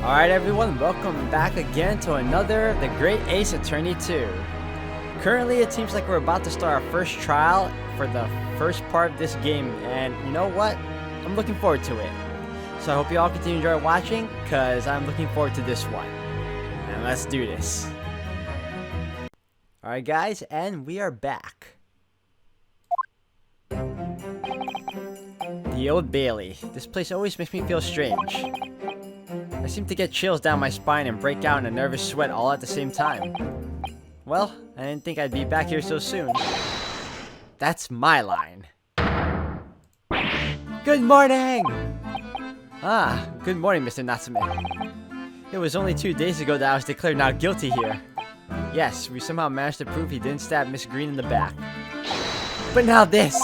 Alright everyone, welcome back again to another The Great Ace Attorney 2. Currently it seems like we're about to start our first trial for the first part of this game, and you know what? I'm looking forward to it. So I hope you all continue to enjoy watching, cause I'm looking forward to this one. And let's do this. Alright guys, and we are back. The Old Bailey. This place always makes me feel strange. I seem to get chills down my spine and break out in a nervous sweat all at the same time. Well, I didn't think I'd be back here so soon. That's my line. Good morning! Ah, good morning, Mr. Natsume. It was only 2 days ago that I was declared not guilty here. Yes, we somehow managed to prove he didn't stab Miss Green in the back. But now this!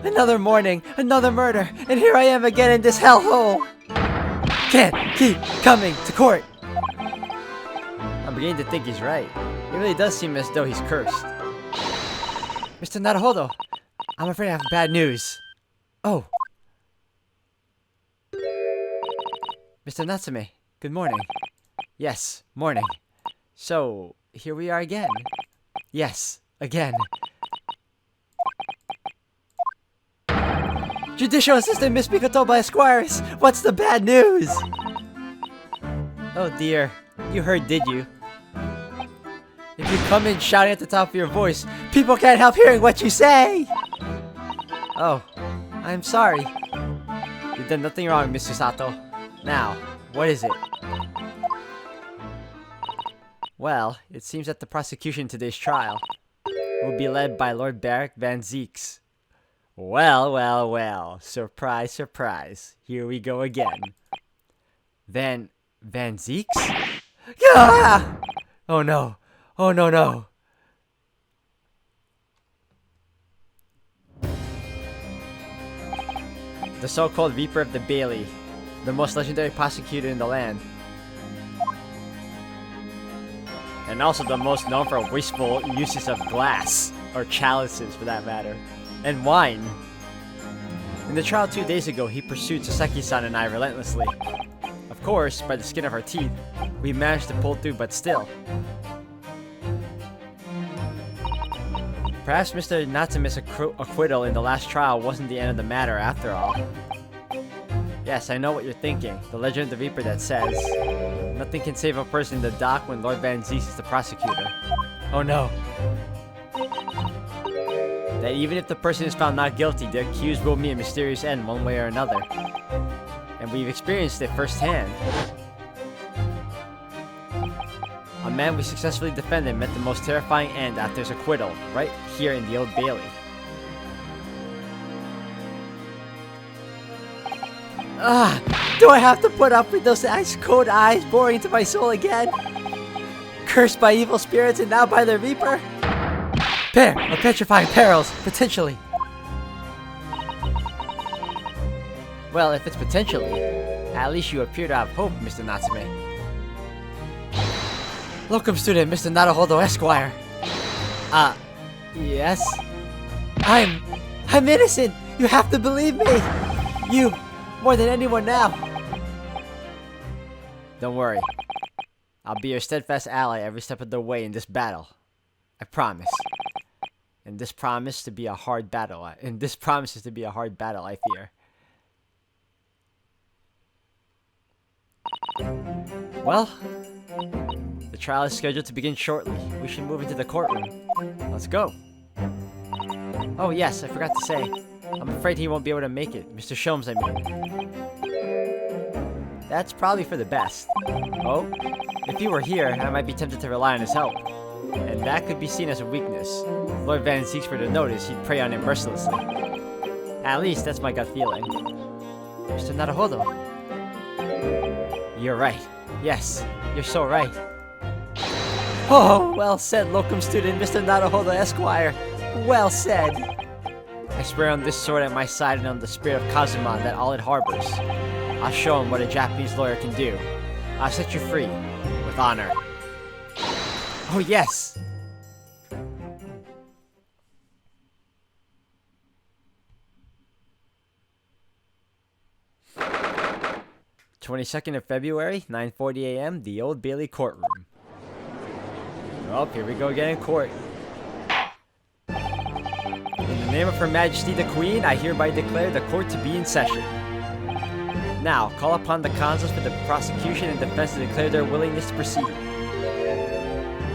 Another morning, another murder, and here I am again in this hellhole! Can't keep coming to court! I'm beginning to think he's right. It really does seem as though he's cursed. Mr. Naruhodo, I'm afraid I have bad news. Oh. Mr. Natsume, good morning. Yes, morning. So, here we are again. Yes, again. Judicial Assistant Miss Mikotoba Esquires, what's the bad news? Oh dear, you heard, did you? If you come in shouting at the top of your voice, people can't help hearing what you say! Oh, I'm sorry. You've done nothing wrong, Mr. Sato. Now, what is it? Well, it seems that the prosecution in today's trial will be led by Lord Barrack Van Zeeks. Well, well, well. Surprise, surprise. Here we go again. Van Zeeks? Ah! Oh no. Oh no, no. The so-called Reaper of the Bailey, the most legendary prosecutor in the land. And also the most known for wasteful uses of glass, or chalices for that matter. And wine. In the trial 2 days ago, he pursued Sasaki-san and I relentlessly. Of course, by the skin of our teeth, we managed to pull through, but still. Perhaps Mr. Natsume's acquittal in the last trial wasn't the end of the matter after all. Yes, I know what you're thinking. The legend of the Reaper that says, nothing can save a person in the dock when Lord Van Zeeks is the prosecutor. Oh no. That even if the person is found not guilty, the accused will meet a mysterious end one way or another. And we've experienced it firsthand. A man we successfully defended met the most terrifying end after his acquittal, right here in the Old Bailey. Ah! Do I have to put up with those ice-cold eyes boring into my soul again? Cursed by evil spirits and now by the Reaper? Pair of petrifying perils, potentially. Well, if it's potentially, at least you appear to have hope, Mr. Natsume. Locum student, Mr. Naruhodo Esquire. Yes? I'm innocent! You have to believe me! You, more than anyone now. Don't worry. I'll be your steadfast ally every step of the way in this battle. I promise. And this promises to be a hard battle. I fear. Well, the trial is scheduled to begin shortly. We should move into the courtroom. Let's go. Oh yes, I forgot to say. I'm afraid he won't be able to make it. Mr. Sholmes, I mean. That's probably for the best. Oh, if he were here, I might be tempted to rely on his help. And that could be seen as a weakness. If Lord Van Zeeks were to notice, he'd prey on him mercilessly. At least, that's my gut feeling. Mr. Naruhodo. You're right. Yes, you're so right. Oh, well said, locum student, Mr. Naruhodo Esquire. Well said. I swear on this sword at my side and on the spirit of Kazuma that all it harbors. I'll show him what a Japanese lawyer can do. I'll set you free, with honor. Oh yes! 22nd of February, 9:40 a.m., the Old Bailey courtroom. Oh, here we go again in court. In the name of Her Majesty the Queen, I hereby declare the court to be in session. Now, call upon the counsels for the prosecution and defense to declare their willingness to proceed.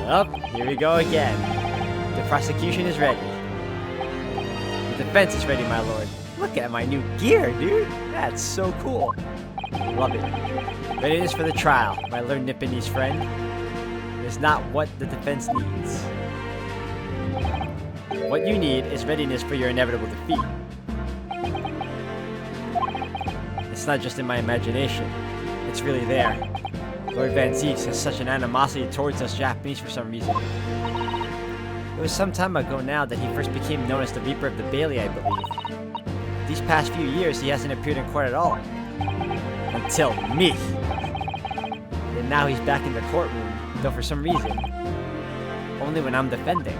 Oh, here we go again. The prosecution is ready. The defense is ready, my lord. Look at my new gear, dude. That's so cool. Love it. Readiness for the trial, my Lord Nipponese friend. Is not what the defense needs. What you need is readiness for your inevitable defeat. It's not just in my imagination. It's really there. Lord Van Zieks has such an animosity towards us Japanese for some reason. It was some time ago now that he first became known as the Reaper of the Bailey, I believe. These past few years, he hasn't appeared in court at all. Until me. And now he's back in the courtroom, though for some reason, only when I'm defending.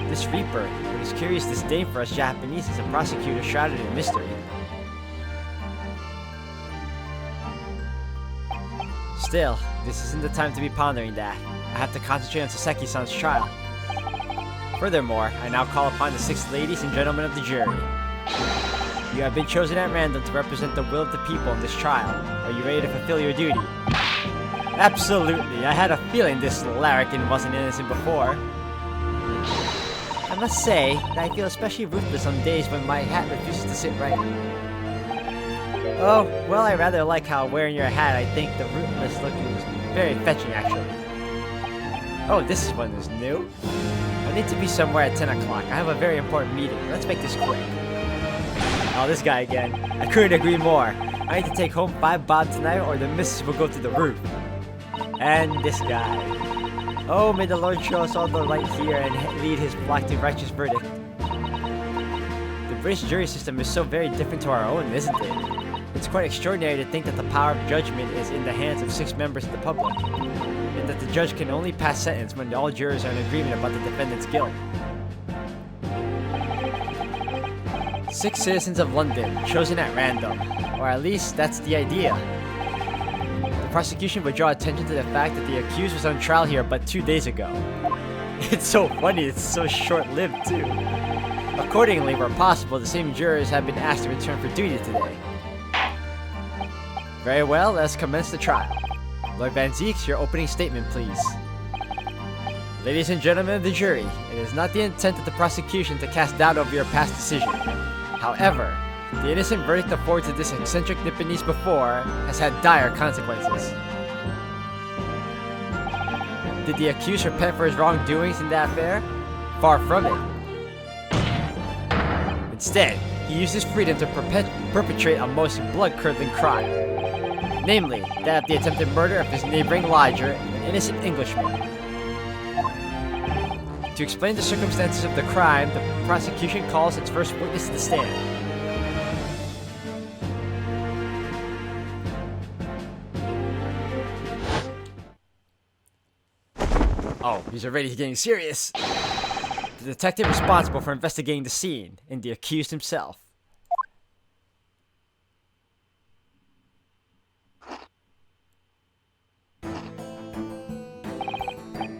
This Reaper, with his curious disdain for us Japanese, is a prosecutor shrouded in mystery. Still, this isn't the time to be pondering that. I have to concentrate on Saseki-san's trial. Furthermore, I now call upon the 6 ladies and gentlemen of the jury. You have been chosen at random to represent the will of the people in this trial. Are you ready to fulfill your duty? Absolutely. I had a feeling this larrikin wasn't innocent before. I must say that I feel especially ruthless on days when my hat refuses to sit right. Oh, well, I rather like how wearing your hat, I think the rootless look is very fetching, actually. Oh, this one is new. I need to be somewhere at 10 o'clock. I have a very important meeting. Let's make this quick. Oh, this guy again. I couldn't agree more. I need to take home 5 bob tonight or the missus will go through the roof. And this guy. Oh, may the Lord show us all the light here and lead his flock to righteous verdict. The British jury system is so very different to our own, isn't it? It's quite extraordinary to think that the power of judgment is in the hands of 6 members of the public, and that the judge can only pass sentence when all jurors are in agreement about the defendant's guilt. 6 citizens of London, chosen at random, or at least that's the idea. The prosecution would draw attention to the fact that the accused was on trial here but 2 days ago. It's so funny, it's so short-lived too. Accordingly, where possible, the same jurors have been asked to return for duty today. Very well, let's commence the trial. Lord Van Zieks, your opening statement, please. Ladies and gentlemen of the jury, it is not the intent of the prosecution to cast doubt over your past decision. However, the innocent verdict afforded to this eccentric Nipponese before has had dire consequences. Did the accused repent for his wrongdoings in that affair? Far from it. Instead, he used his freedom to perpetrate a most blood-curdling crime. Namely, that of the attempted murder of his neighboring lodger, an innocent Englishman. To explain the circumstances of the crime, the prosecution calls its first witness to the stand. Oh, he's already getting serious. The detective responsible for investigating the scene, and the accused himself.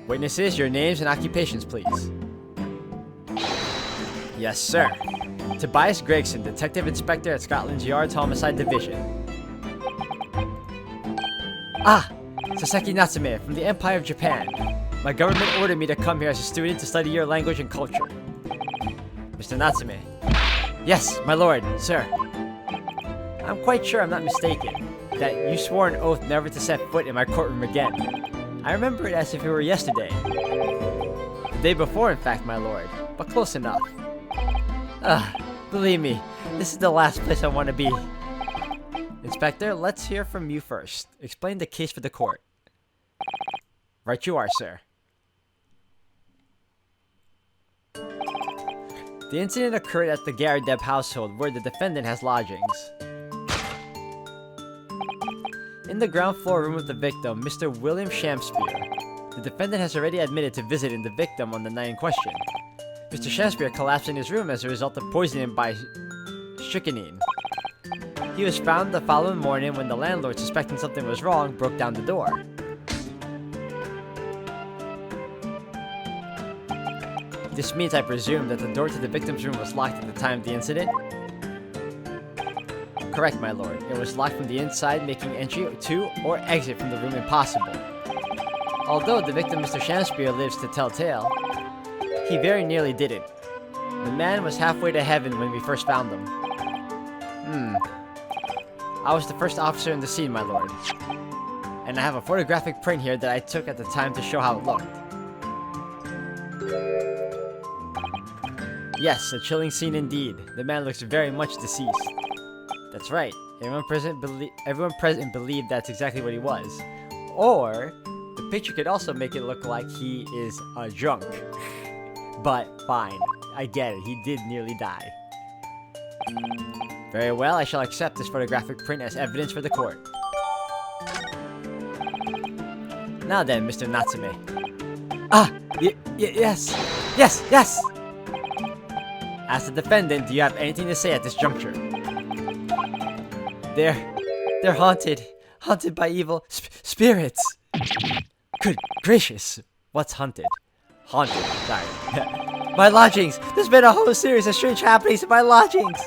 Witnesses, your names and occupations, please. Yes, sir. Tobias Gregson, Detective Inspector at Scotland Yard's Homicide Division. Ah! Saseki Natsume, from the Empire of Japan. My government ordered me to come here as a student to study your language and culture. Mr. Natsume. Yes, my lord, sir. I'm quite sure I'm not mistaken, that you swore an oath never to set foot in my courtroom again. I remember it as if it were yesterday. The day before, in fact, my lord, but close enough. Believe me, this is the last place I want to be. Inspector, let's hear from you first. Explain the case for the court. Right you are, sir. The incident occurred at the Garadeb household, where the defendant has lodgings. In the ground floor room of the victim, Mr. William Shamspeare. The defendant has already admitted to visiting the victim on the night in question. Mr. Shamspeare collapsed in his room as a result of poisoning by strychnine. He was found the following morning when the landlord, suspecting something was wrong, broke down the door. This means I presume that the door to the victim's room was locked at the time of the incident? Correct, my lord. It was locked from the inside, making entry to or exit from the room impossible. Although the victim, Mr. Shamspeare, lives to tell tale, he very nearly didn't. The man was halfway to heaven when we first found him. I was the first officer in the scene, my lord. And I have a photographic print here that I took at the time to show how it looked. Yes, a chilling scene indeed. The man looks very much deceased. That's right. Everyone present believed that's exactly what he was. Or, the picture could also make it look like he is a drunk. But, fine. I get it. He did nearly die. Very well, I shall accept this photographic print as evidence for the court. Now then, Mr. Natsume. Yes! Yes! Yes! As the defendant, do you have anything to say at this juncture? They're haunted. Haunted by evil spirits. Good gracious. What's haunted? Haunted, sorry. My lodgings! There's been a whole series of strange happenings in my lodgings!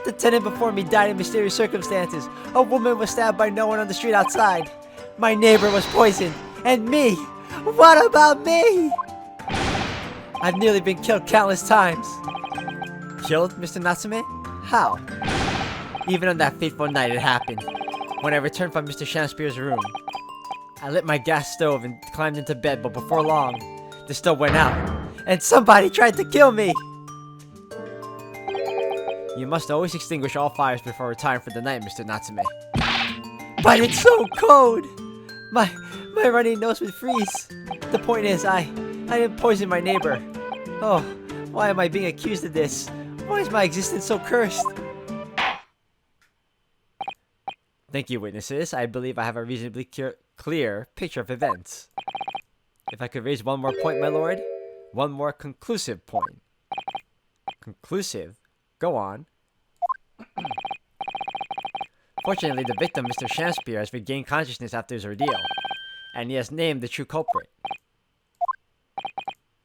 The tenant before me died in mysterious circumstances. A woman was stabbed by no one on the street outside. My neighbor was poisoned. And me! What about me? I've nearly been killed countless times. Killed, Mr. Natsume? How? Even on that fateful night it happened. When I returned from Mr. Shamspeare's room. I lit my gas stove and climbed into bed, but before long, the stove went out. And somebody tried to kill me! You must always extinguish all fires before retiring for the night, Mr. Natsume. But it's so cold! My runny nose would freeze. The point is, I didn't poison my neighbor. Oh, why am I being accused of this? Why is my existence so cursed? Thank you, witnesses. I believe I have a reasonably clear picture of events. If I could raise one more point, my lord. One more conclusive point. Conclusive? Go on. Fortunately, the victim, Mr. Shamspeare, has regained consciousness after his ordeal, and he has named the true culprit.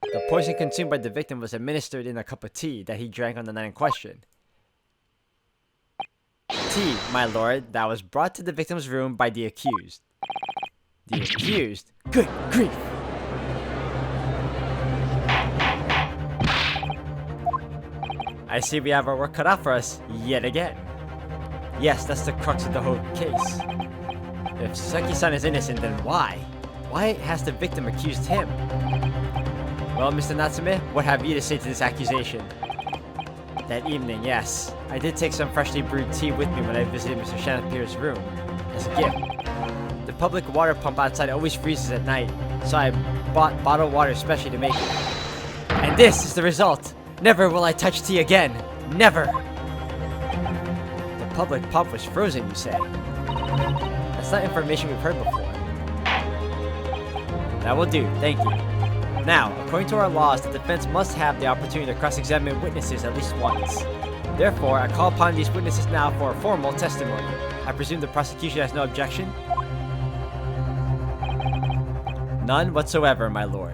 The poison consumed by the victim was administered in a cup of tea that he drank on the night in question. Tea, my lord, that was brought to the victim's room by the accused. The accused? Good grief! I see we have our work cut out for us, yet again. Yes, that's the crux of the whole case. If Seki-san is innocent, then why? Why has the victim accused him? Well, Mr. Natsume, what have you to say to this accusation? That evening, yes, I did take some freshly brewed tea with me when I visited Mr. Shamspeare's room, as a gift. The public water pump outside always freezes at night, so I bought bottled water especially to make it. And this is the result! Never will I touch tea again! Never! The public pump was frozen, you say? That's not information we've heard before. That will do, thank you. Now, according to our laws, the defense must have the opportunity to cross-examine witnesses at least once. Therefore, I call upon these witnesses now for a formal testimony. I presume the prosecution has no objection? None whatsoever, my lord.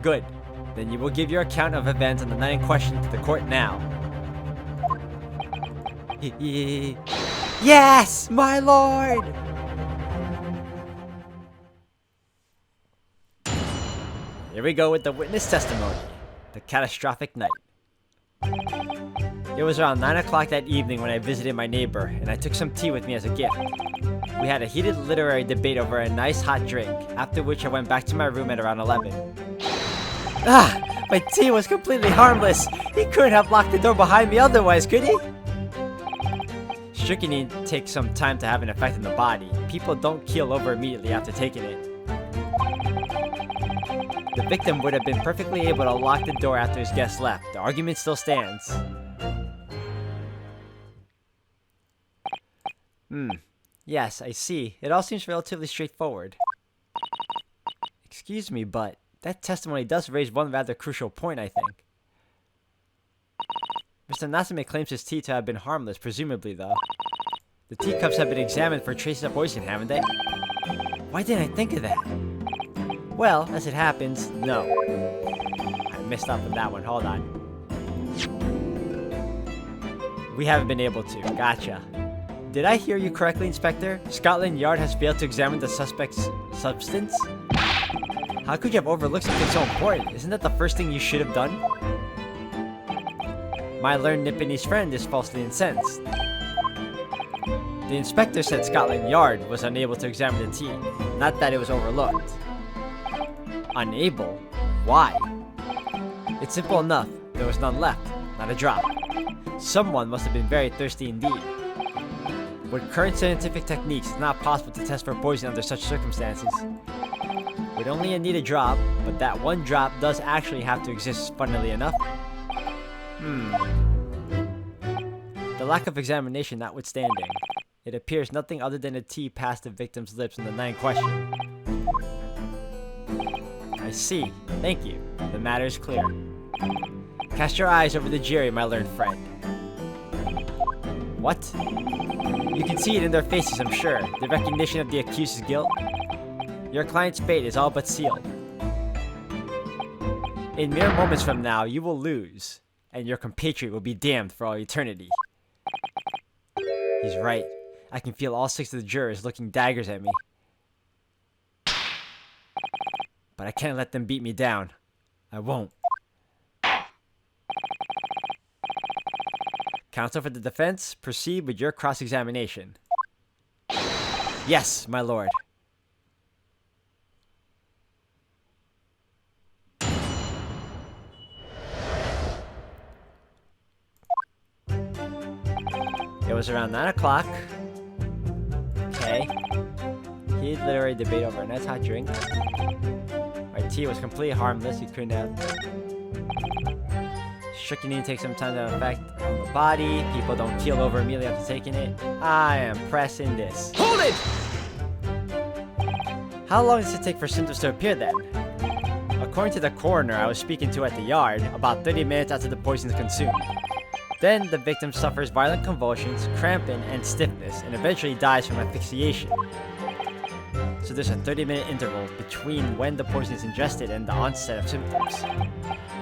Good. Then you will give your account of events on the night in question to the court now. Yes, my lord! Here we go with the witness testimony. The catastrophic night. It was around 9 o'clock that evening when I visited my neighbor, and I took some tea with me as a gift. We had a heated literary debate over a nice hot drink, after which I went back to my room at around 11. My tea was completely harmless. He couldn't have locked the door behind me otherwise, could he? Strychnine takes some time to have an effect on the body. People don't keel over immediately after taking it. The victim would have been perfectly able to lock the door after his guest left. The argument still stands. Yes, I see. It all seems relatively straightforward. Excuse me, but that testimony does raise one rather crucial point, I think. Mr. Natsume claims his tea to have been harmless, presumably though. The teacups have been examined for traces of poison, haven't they? Why didn't I think of that? Well, as it happens, no. I messed up with that one, hold on. We haven't been able to, gotcha. Did I hear you correctly, Inspector? Scotland Yard has failed to examine the suspect's substance? How could you have overlooked something so important? Isn't that the first thing you should have done? My learned Nipponese friend is falsely incensed. The inspector said Scotland Yard was unable to examine the tea, not that it was overlooked. Unable? Why? It's simple enough. There was none left, not a drop. Someone must have been very thirsty indeed. With current scientific techniques, it's not possible to test for poison under such circumstances. We'd only need a drop, but that one drop does actually have to exist, funnily enough. The lack of examination notwithstanding, it appears nothing other than a tea passed the victim's lips on the night in question. I see. Thank you. The matter is clear. Cast your eyes over the jury, my learned friend. What? You can see it in their faces, I'm sure. The recognition of the accused's guilt. Your client's fate is all but sealed. In mere moments from now, you will lose, and your compatriot will be damned for all eternity. He's right. I can feel all 6 of the jurors looking daggers at me. But I can't let them beat me down. I won't. Counsel for the defense, proceed with your cross-examination. Yes, my lord. It was around 9 o'clock. Okay. Heated literary debate over a nice hot drink. My tea was completely harmless. You couldn't have. Strychnine takes some time to affect on the body. People don't keel over immediately after taking it. I am pressing this. Hold it! How long does it take for symptoms to appear then? According to the coroner I was speaking to at the yard, about 30 minutes after the poison is consumed. Then the victim suffers violent convulsions, cramping, and stiffness, and eventually dies from asphyxiation. So there's a 30-minute interval between when the poison is ingested and the onset of symptoms.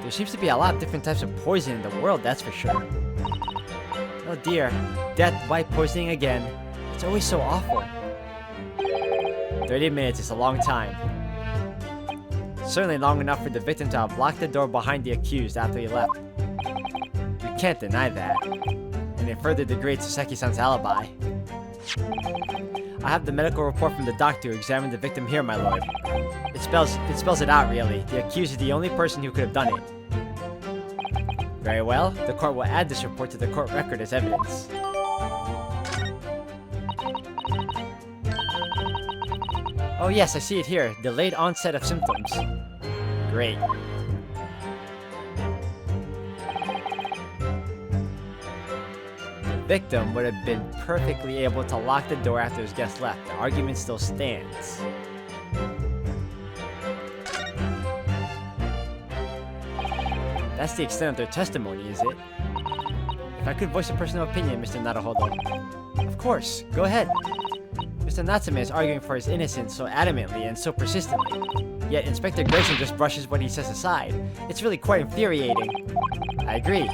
There seems to be a lot of different types of poison in the world, that's for sure. Oh dear, death by poisoning again. It's always so awful. 30 minutes is a long time. Certainly long enough for the victim to have locked the door behind the accused after he left. You can't deny that. And it further degrades Saseki-san's alibi. I have the medical report from the doctor who examined the victim here, my lord. It spells it out, really. The accused is the only person who could have done it. Very well. The court will add this report to the court record as evidence. Oh yes, I see it here. Delayed onset of symptoms. Great. The victim would have been perfectly able to lock the door after his guest left. The argument still stands. That's the extent of their testimony, is it? If I could voice a personal opinion, Mr. Naruhodo. Of course, go ahead. Mr. Natsume is arguing for his innocence so adamantly and so persistently. Yet Inspector Grayson just brushes what he says aside. It's really quite infuriating. I agree.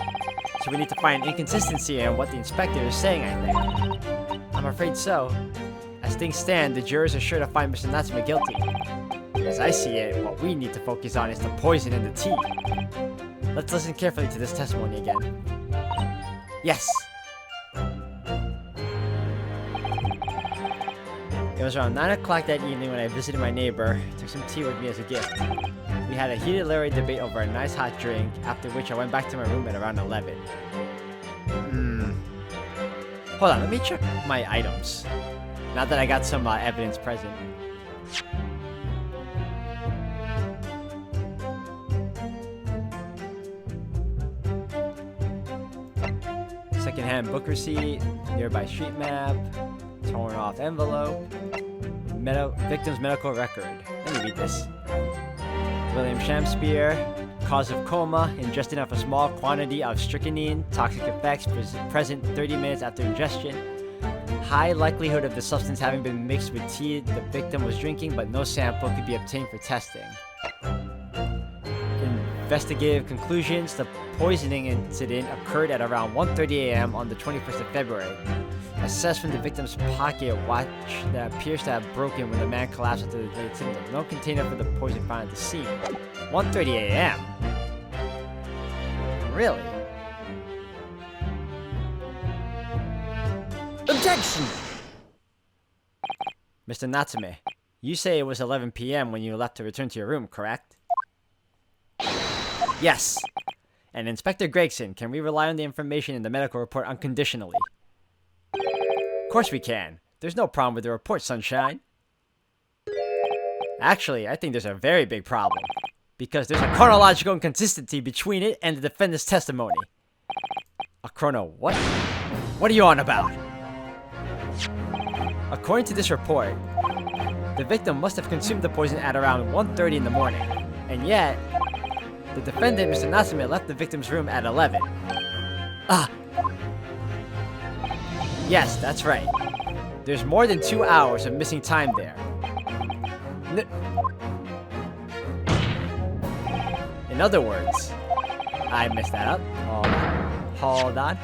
So we need to find an inconsistency in what the inspector is saying, I think. I'm afraid so. As things stand, the jurors are sure to find Mr. Natsume guilty. As I see it, what we need to focus on is the poison in the tea. Let's listen carefully to this testimony again. Yes! It was around 9 o'clock that evening when I visited my neighbor. Took some tea with me as a gift. We had a heated literary debate over a nice hot drink, after which I went back to my room at around 11. Hold on, let me check my items. Now that I got some evidence present. Secondhand book receipt, nearby street map, torn off envelope, victim's medical record. Let me read this. William Shamspeare, cause of coma, ingesting of a small quantity of strychnine, toxic effects present 30 minutes after ingestion. High likelihood of the substance having been mixed with tea the victim was drinking, but no sample could be obtained for testing. Investigative conclusions: the poisoning incident occurred at around 1:30 a.m. on the 21st of February. Assessed from the victim's pocket watch that appears to have broken when the man collapsed after the late symptoms. No container for the poison found at the scene. 1:30 a.m. Really? Objection! Mr. Natsume, you say it was 11 p.m. when you left to return to your room, correct? Yes. And Inspector Gregson, can we rely on the information in the medical report unconditionally? Of course we can. There's no problem with the report, Sunshine. Actually, I think there's a very big problem. Because there's a chronological inconsistency between it and the defendant's testimony. A chrono what? What are you on about? According to this report, the victim must have consumed the poison at around 1:30 in the morning. And yet, the defendant, Mr. Natsume, left the victim's room at 11. Yes, that's right. There's more than 2 hours of missing time there. In other words, I messed that up. Hold on.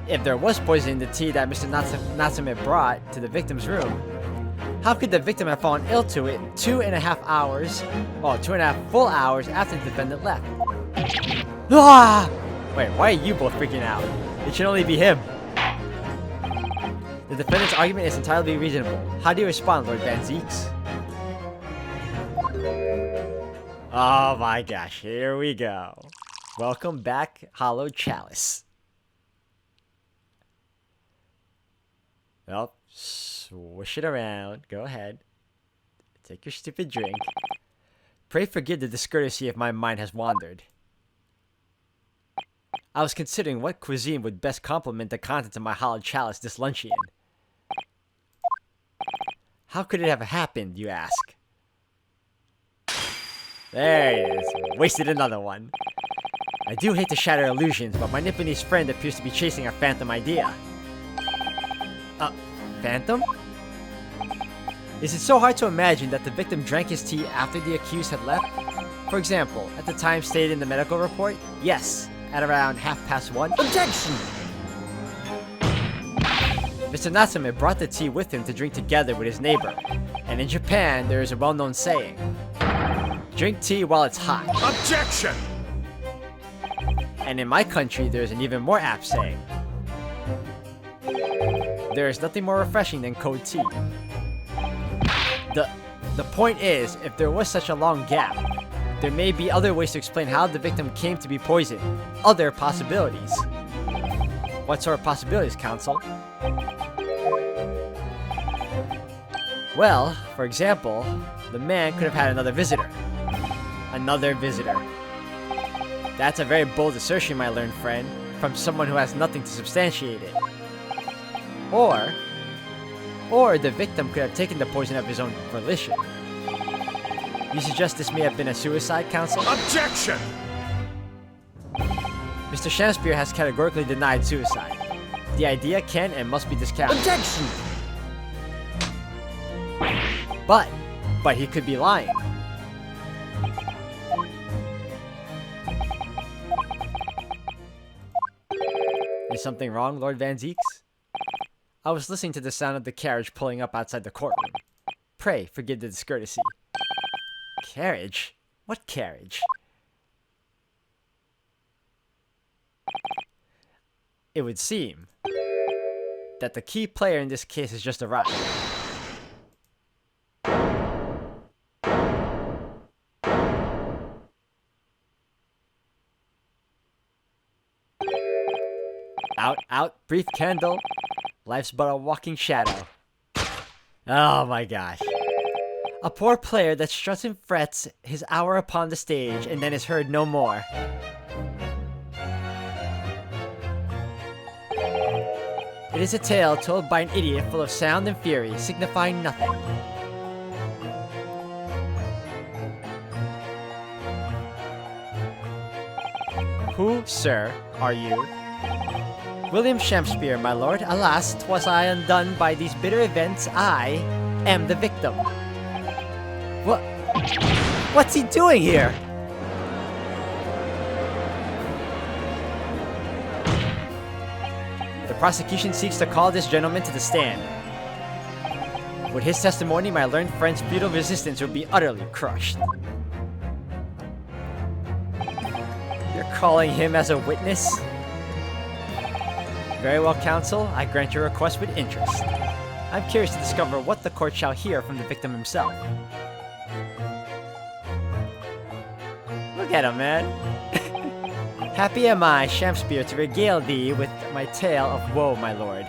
If there was poison in the tea that Mr. Natsume brought to the victim's room, how could the victim have fallen ill to it 2.5 full hours after the defendant left? Wait, why are you both freaking out? It should only be him. The defendant's argument is entirely reasonable. How do you respond, Lord Van Zeeks? Oh my gosh, here we go. Welcome back, Hollow Chalice. Well, swish it around. Go ahead. Take your stupid drink. Pray forgive the discourtesy if my mind has wandered. I was considering what cuisine would best complement the contents of my hollow chalice this luncheon. How could it have happened, you ask? There it is. Wasted another one. I do hate to shatter illusions, but my Nipponese friend appears to be chasing a phantom idea. Phantom? Is it so hard to imagine that the victim drank his tea after the accused had left? For example, at the time stated in the medical report? Yes, at around 1:30. Objection! Mr. Natsume brought the tea with him to drink together with his neighbor. And in Japan, there is a well-known saying, drink tea while it's hot. Objection! And in my country, there is an even more apt saying, there is nothing more refreshing than cold tea. The point is, if there was such a long gap, there may be other ways to explain how the victim came to be poisoned. Other possibilities. What sort of possibilities, counsel? Well, for example, the man could have had another visitor. Another visitor. That's a very bold assertion, my learned friend, from someone who has nothing to substantiate it. Or the victim could have taken the poison of his own volition. You suggest this may have been a suicide, counsel? Objection! Mr. Shamspeare has categorically denied suicide. The idea can and must be discounted. Objection! But he could be lying. Is something wrong, Lord Van Zeeks? I was listening to the sound of the carriage pulling up outside the courtroom. Pray forgive the discourtesy. Carriage? What carriage? It would seem that the key player in this case has just arrived. Out, brief candle. Life's but a walking shadow. Oh my gosh. A poor player that struts and frets his hour upon the stage and then is heard no more. It is a tale told by an idiot full of sound and fury, signifying nothing. Who, sir, are you? William Shamspeare, my lord. Alas, 'twas I undone by these bitter events. I am the victim. What? What's he doing here? The prosecution seeks to call this gentleman to the stand. With his testimony, my learned friend's futile resistance would be utterly crushed. You're calling him as a witness? Very well, counsel. I grant your request with interest. I'm curious to discover what the court shall hear from the victim himself. Look at him, man. Happy am I, Shamspeare, to regale thee with my tale of woe, my lord.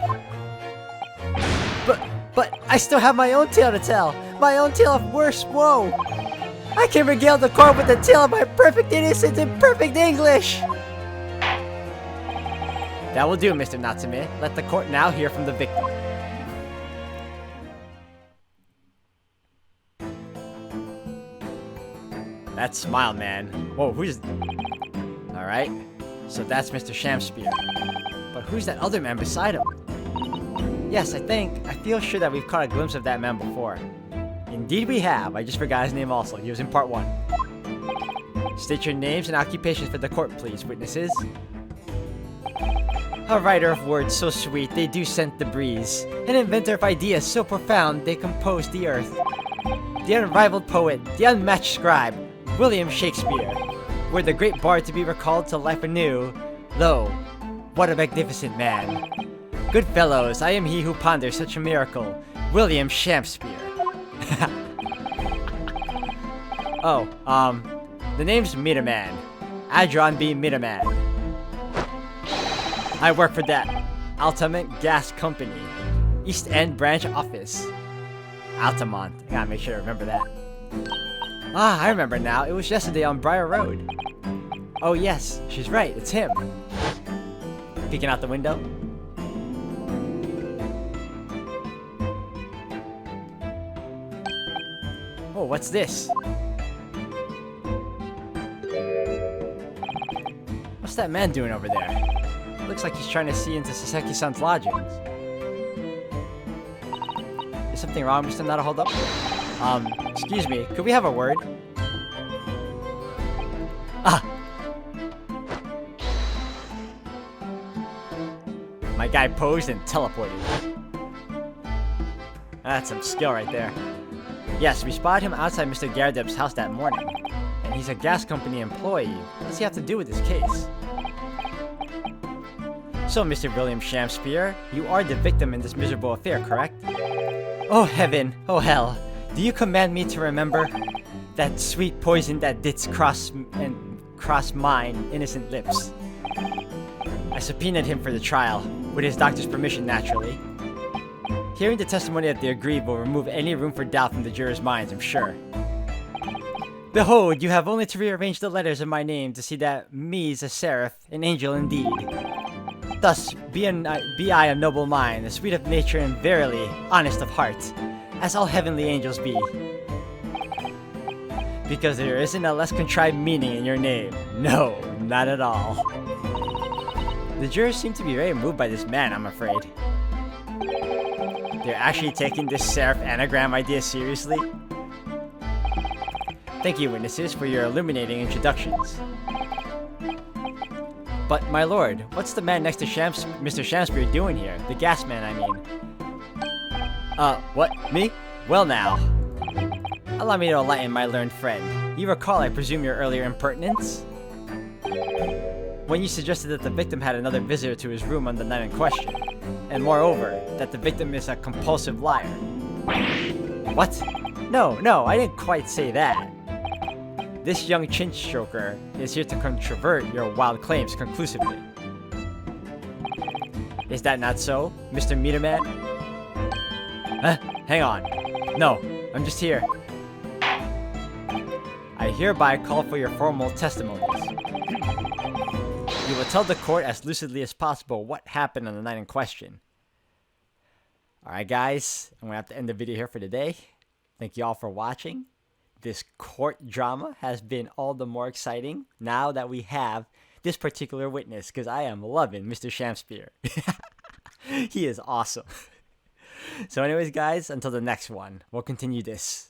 But I still have my own tale to tell. My own tale of worse woe. I can regale the court with the tale of my perfect innocence in perfect English. That will do, Mr. Natsume. Let the court now hear from the victim. That smile, man. Whoa, who's... Alright, so that's Mr. Shamspeare. But who's that other man beside him? Yes, I feel sure that we've caught a glimpse of that man before. Indeed we have. I just forgot his name also. He was in part 1. State your names and occupations for the court, please, witnesses. A writer of words so sweet, they do scent the breeze. An inventor of ideas so profound, they compose the earth. The unrivaled poet, the unmatched scribe, William Shakespeare. Were the great bard to be recalled to life anew, lo, what a magnificent man. Good fellows, I am he who ponders such a miracle, William Shamspeare. Oh, the name's Meterman. Adron B. Meterman. I work for that Altamont Gas Company, East End Branch Office. Altamont. I gotta make sure I remember that. Ah, I remember now. It was yesterday on Briar Road. Oh yes, she's right. It's him. Peeking out the window. Oh, what's this? What's that man doing over there? Looks like he's trying to see into Saseki-san's lodgings. Is something wrong, Mr. Nada? Hold up. Excuse me, could we have a word? Ah! My guy posed and teleported. That's some skill right there. Yes, we spotted him outside Mr. Gardeb's house that morning. And he's a gas company employee. What does he have to do with this case? So, Mr. William Shamspeare, you are the victim in this miserable affair, correct? Oh heaven, oh hell, do you command me to remember that sweet poison that didst cross mine innocent lips? I subpoenaed him for the trial, with his doctor's permission naturally. Hearing the testimony of the aggrieved will remove any room for doubt from the jurors' minds, I'm sure. Behold, you have only to rearrange the letters of my name to see that me's a seraph, an angel indeed. Thus, be I a noble mind, a sweet of nature, and verily, honest of heart, as all heavenly angels be. Because there isn't a less contrived meaning in your name. No, not at all. The jurors seem to be very moved by this man, I'm afraid. They're actually taking this seraph anagram idea seriously? Thank you, witnesses, for your illuminating introductions. But, my lord, what's the man next to Mr. Shamspeare doing here? The gas man, I mean. What? Me? Well now. Allow me to enlighten my learned friend. You recall, I presume, your earlier impertinence? When you suggested that the victim had another visitor to his room on the night in question. And moreover, that the victim is a compulsive liar. What? No, I didn't quite say that. This young chin-stroker is here to controvert your wild claims conclusively. Is that not so, Mr. Meterman? Huh? Hang on. No, I'm just here. I hereby call for your formal testimonies. You will tell the court as lucidly as possible what happened on the night in question. Alright guys, I'm going to have to end the video here for today. Thank you all for watching. This court drama has been all the more exciting now that we have this particular witness because I am loving Mr. Shamspeare. He is awesome. So anyways, guys, until the next one, we'll continue this.